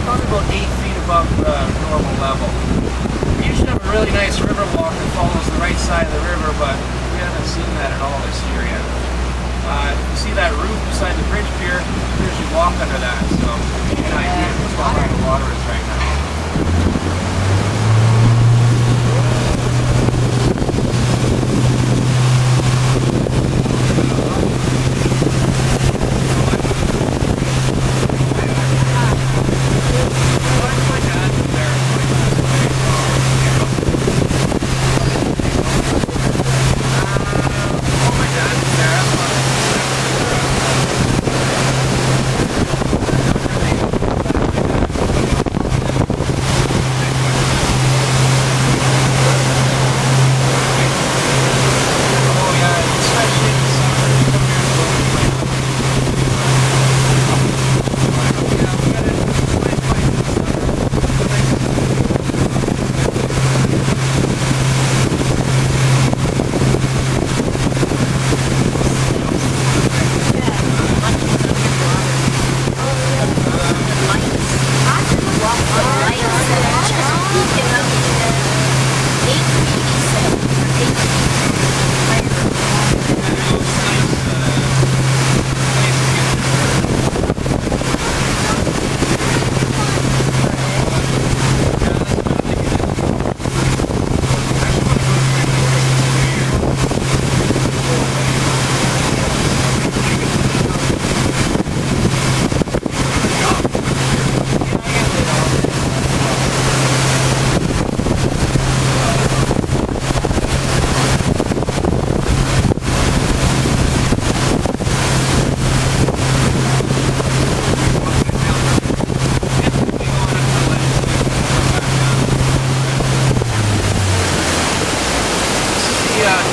probably about 8 feet above normal level. We usually have a really nice river walk that follows the right side of the river, but we haven't seen that at all this year yet. You see that roof beside the bridge pier? You usually walk under that, so you get an idea of how high the water is right now.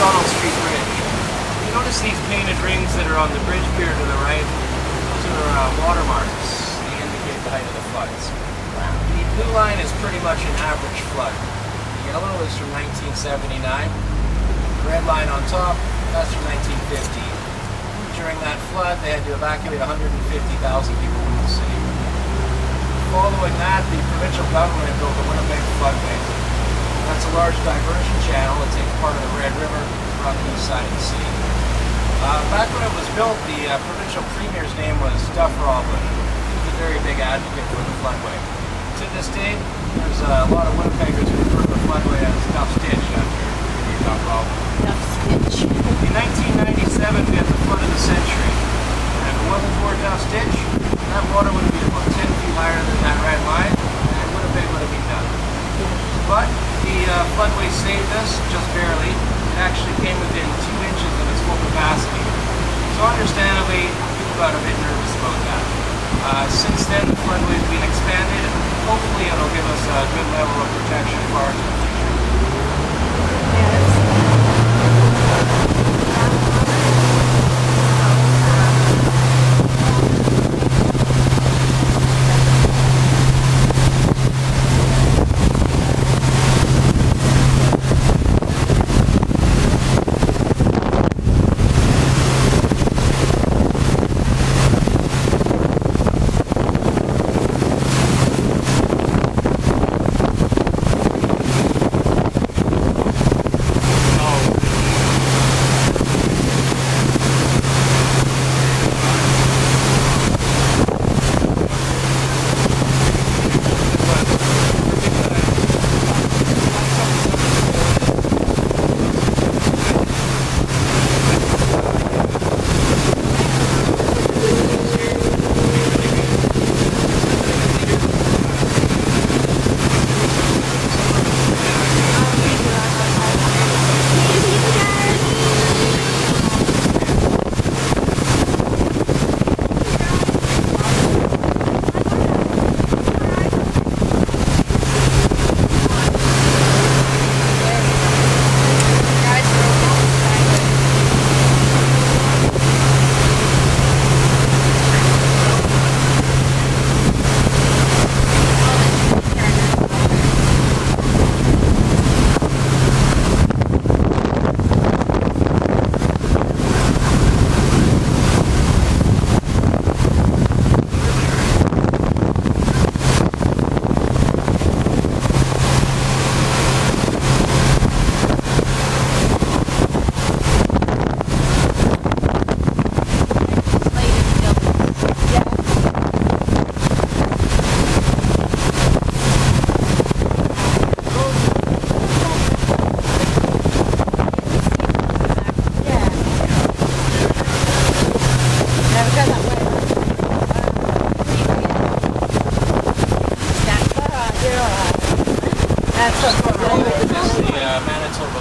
Donald Street Bridge. You notice these painted rings that are on the bridge pier to the right? Those are watermarks. They indicate the height of the floods. The blue line is pretty much an average flood. The yellow is from 1979. The red line on top, that's from 1915. During that flood, they had to evacuate 150,000 people from the city. Following that, the provincial government built the Winnipeg floodway. That's a large diversion channel that takes part of the Red River from the east side of the city. Back when it was built, the provincial premier's name was Duff Roblin. He was a very big advocate for the floodway. To this day, there's a lot of Winnipeggers who refer to the floodway as Duff's Ditch after Duff Roblin. Duff's Ditch. In 1997, we had the flood of the century. And if it wasn't for Duff's Ditch, that water would have been about 10 feet higher than that red line, and Winnipeg would have been done. But the floodway saved us, just barely. It actually came within 2 inches of its full capacity. So understandably, people got a bit nervous about that. Since then, the floodway has been expanded, and hopefully it'll give us a good level of protection far into the future.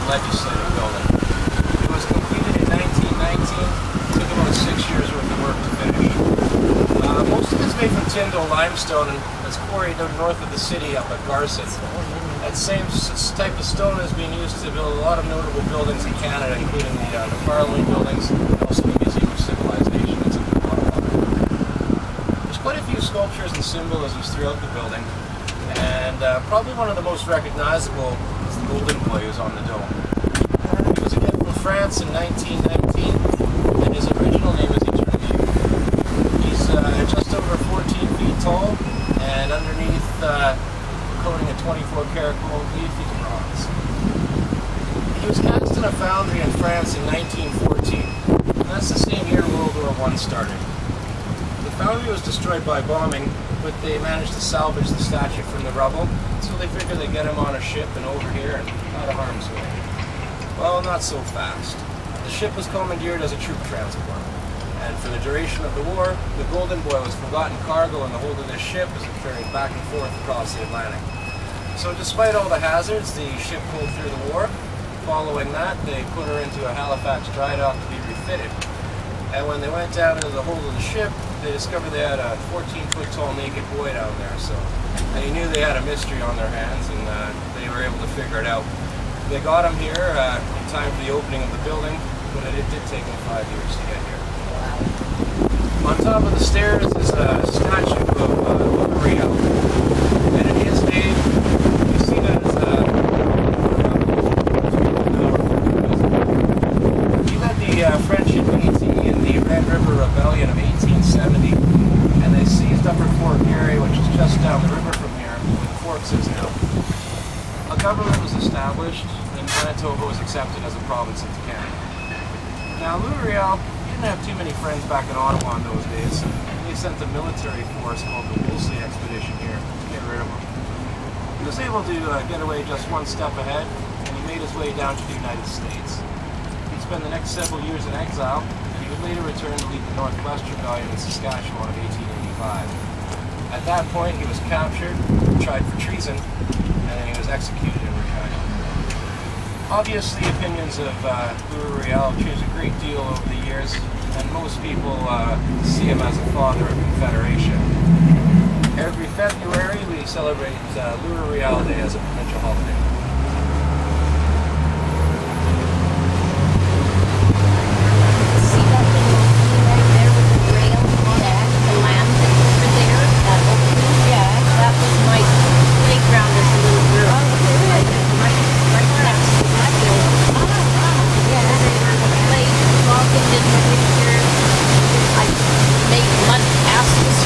legislative building. It was completed in 1919. It took about 6 years worth of work to finish. Most of it's made from Tyndall limestone, and it's quarried out north of the city up at Garson. That same type of stone has been used to build a lot of notable buildings in Canada, including the Parliament buildings, and also the Museum of Civilization that's in Ottawa. There's quite a few sculptures and symbolisms throughout the building, and probably one of the most recognizable is the Golden Boy who's on the dome. He was a gift from France in 1919, and his original name is Eternity. He's just over 14 feet tall, and underneath coating a 24-karat gold leaf, he's bronze. He was cast in a foundry in France in 1914, and that's the same year World War I started. The foundry was destroyed by bombing, but they managed to salvage the statue from the rubble, so they figured they'd get him on a ship and over here and out of harm's way. Well, not so fast. The ship was commandeered as a troop transport, and for the duration of the war, the Golden Boy was forgotten cargo in the hold of this ship as it ferried back and forth across the Atlantic. So despite all the hazards, the ship pulled through the war. Following that, they put her into a Halifax dry dock to be refitted. And when they went down into the hold of the ship, they discovered they had a 14-foot tall naked boy down there. So they knew they had a mystery on their hands, and they were able to figure it out. They got him here in time for the opening of the building, but it did take them 5 years to get here. On top of the stairs is a statue of Louis-Riel. And in his name, you see that as he led the French in Haiti in the Red River Rebellion of 1870, and they seized Upper Fort Garry, which is just down the river from here, where the Forks is now. A government was established, and Manitoba was accepted as a province of Canada. Now, Louis-Riel didn't have too many friends back in Ottawa in those days, and they sent a military force called the Wolseley Expedition here to get rid of him. He was able to get away just one step ahead, and he made his way down to the United States. He'd spend the next several years in exile, and he would later return to lead the Northwest Rebellion in Saskatchewan of 1885. At that point, he was captured, tried for treason, and then he was executed in Regina. Obviously, opinions of Louis-Riel changed a great deal over the years, and most people see him as a father of Confederation. Every February, we celebrate Louis-Riel Day as a provincial holiday. See that little right there with the rail on it, the landing over there, that opening? Yeah, that was my playground as a little girl. Right next to that building. Yeah, I played walking in the winter. I made mud castles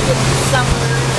in the summer.